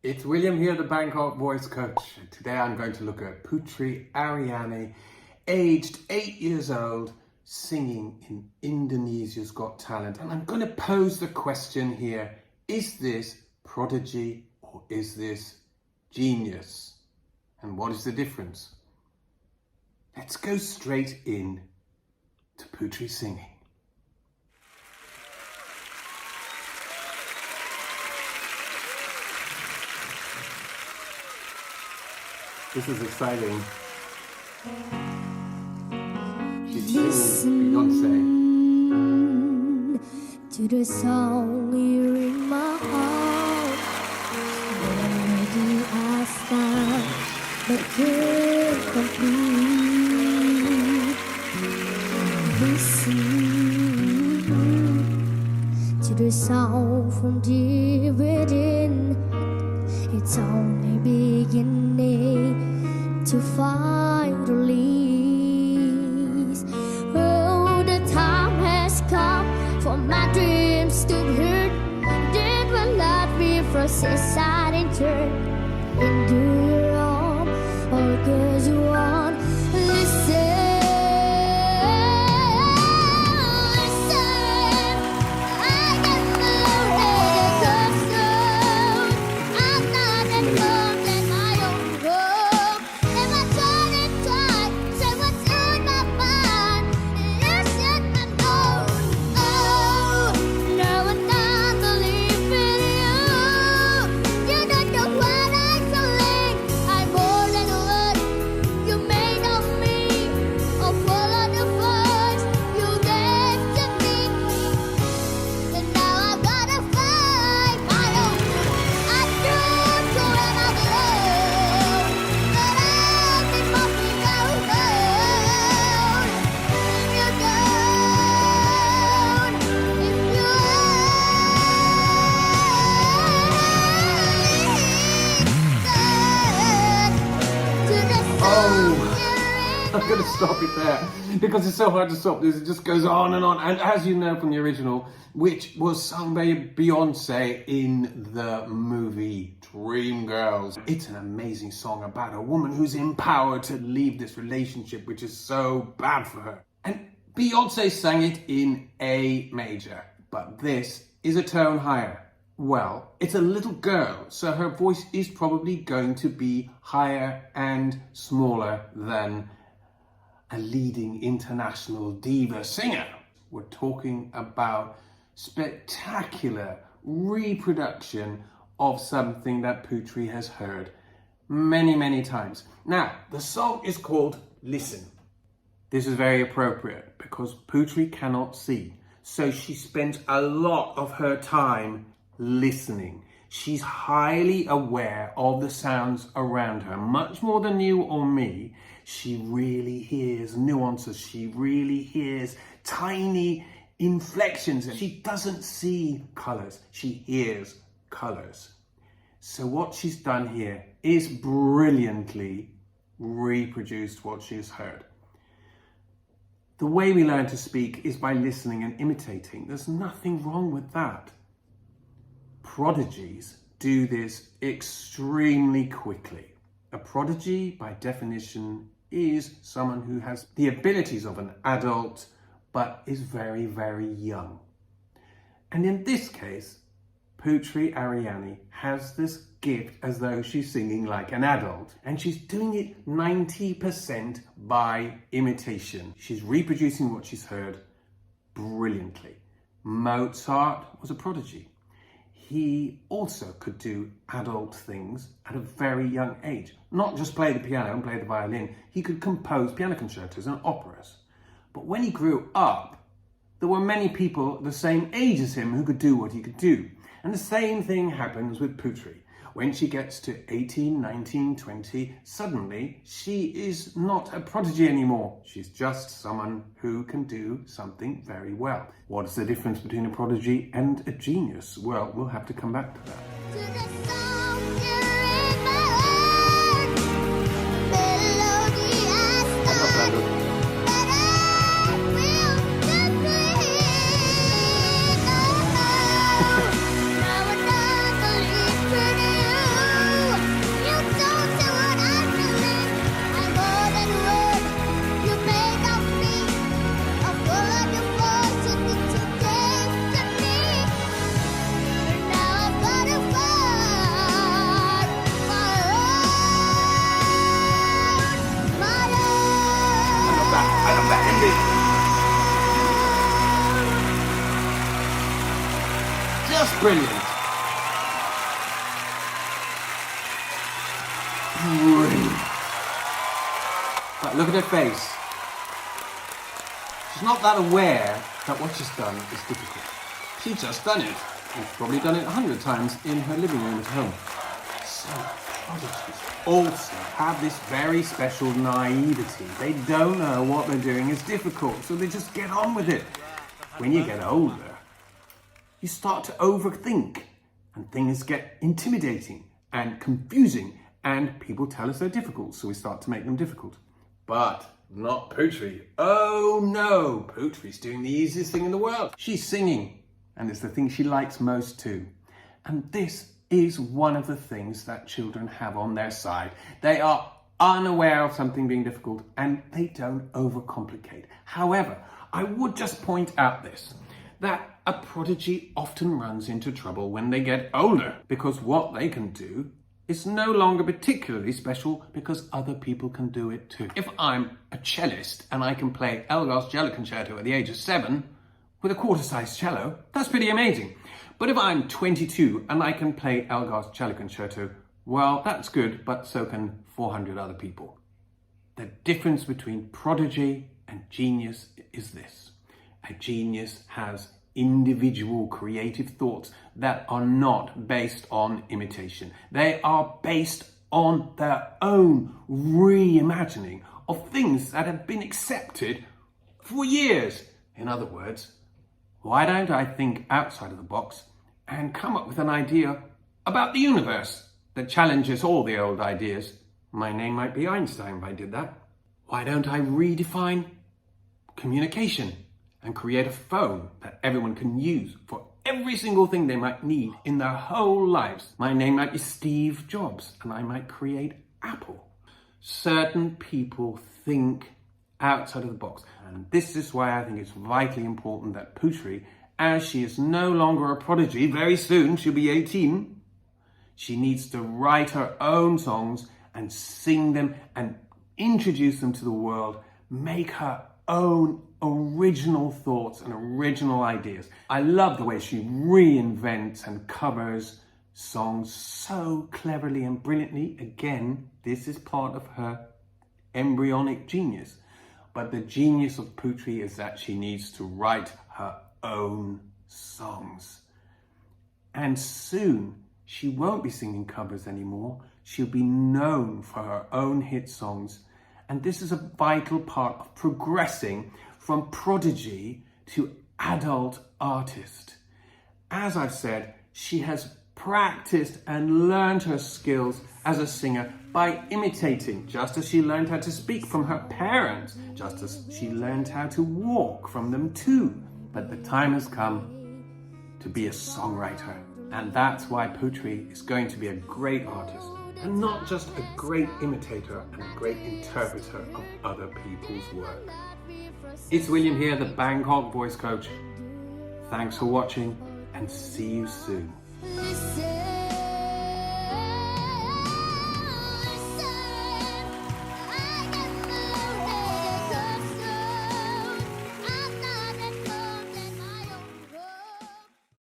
It's William here, the Bangkok Voice Coach. Today I'm going to look at Putri Ariani, aged 8 years old, singing in Indonesia's Got Talent. And I'm going to pose the question here, is this prodigy or is this genius? And what is the difference? Let's go straight in to Putri singing. This is exciting. She's singing Beyonce. To the song here in my heart, where do I start but can't complete? Listen to the sound from deep within. It's only beginning to find release. Oh, the time has come for my dreams to hurt. Did will not be frozen inside and turn into your arm, or cause you want. Listen. I'm going to stop it there because it's so hard to stop this. It just goes on. And as you know from the original, which was sung by Beyonce in the movie Dreamgirls, it's an amazing song about a woman who's empowered to leave this relationship, which is so bad for her. And Beyonce sang it in A major, but this is a tone higher. Well, it's a little girl, so her voice is probably going to be higher and smaller than a leading international diva singer. We're talking about spectacular reproduction of something that Putri has heard many, many times. Now, the song is called Listen. This is very appropriate because Putri cannot see, so she spent a lot of her time listening. She's highly aware of the sounds around her, much more than you or me. She really hears nuances. She really hears tiny inflections. And she doesn't see colors. She hears colors. So what she's done here is brilliantly reproduced what she's heard. The way we learn to speak is by listening and imitating. There's nothing wrong with that. Prodigies do this extremely quickly. A prodigy, by definition, is someone who has the abilities of an adult, but is very, very young. And in this case, Putri Ariani has this gift as though she's singing like an adult, and she's doing it 90% by imitation. She's reproducing what she's heard brilliantly. Mozart was a prodigy. He also could do adult things at a very young age. Not just play the piano and play the violin. He could compose piano concertos and operas. But when he grew up, there were many people the same age as him who could do what he could do. And the same thing happens with Putri. When she gets to 18, 19, 20, suddenly she is not a prodigy anymore. She's just someone who can do something very well. What is the difference between a prodigy and a genius? Well, we'll have to come back to that. Brilliant. Brilliant. But look at her face. She's not that aware that what she's done is difficult. She's just done it. She's probably done it 100 times in her living room at home. So prodigies also have this very special naivety. They don't know what they're doing is difficult, so they just get on with it. When you get older, you start to overthink, and things get intimidating and confusing, and people tell us they're difficult, so we start to make them difficult. But not Putri. Oh no, Putri's doing the easiest thing in the world. She's singing, and it's the thing she likes most too. And this is one of the things that children have on their side. They are unaware of something being difficult, and they don't overcomplicate. However, I would just point out this, that a prodigy often runs into trouble when they get older, because what they can do is no longer particularly special because other people can do it too. If I'm a cellist and I can play Elgar's Cello Concerto at the age of 7 with a quarter-sized cello, that's pretty amazing. But if I'm 22 and I can play Elgar's Cello Concerto, well, that's good, but so can 400 other people. The difference between prodigy and genius is this. A genius has individual creative thoughts that are not based on imitation. They are based on their own reimagining of things that have been accepted for years. In other words, why don't I think outside of the box and come up with an idea about the universe that challenges all the old ideas? My name might be Einstein if I did that. Why don't I redefine communication and create a phone that everyone can use for every single thing they might need in their whole lives? My name might be Steve Jobs, and I might create Apple. Certain people think outside of the box, and this is why I think it's vitally important that Putri, as she is no longer a prodigy, very soon she'll be 18, she needs to write her own songs and sing them and introduce them to the world, make her own original thoughts and original ideas. I love the way she reinvents and covers songs so cleverly and brilliantly. Again, this is part of her embryonic genius. But the genius of Putri is that she needs to write her own songs. And soon, she won't be singing covers anymore. She'll be known for her own hit songs. And this is a vital part of progressing from prodigy to adult artist. As I've said, she has practiced and learned her skills as a singer by imitating, just as she learned how to speak from her parents, just as she learned how to walk from them too. But the time has come to be a songwriter. And that's why Putri is going to be a great artist, and not just a great imitator and a great interpreter of other people's work. It's William here, the Bangkok Voice Coach. Thanks for watching, and see you soon.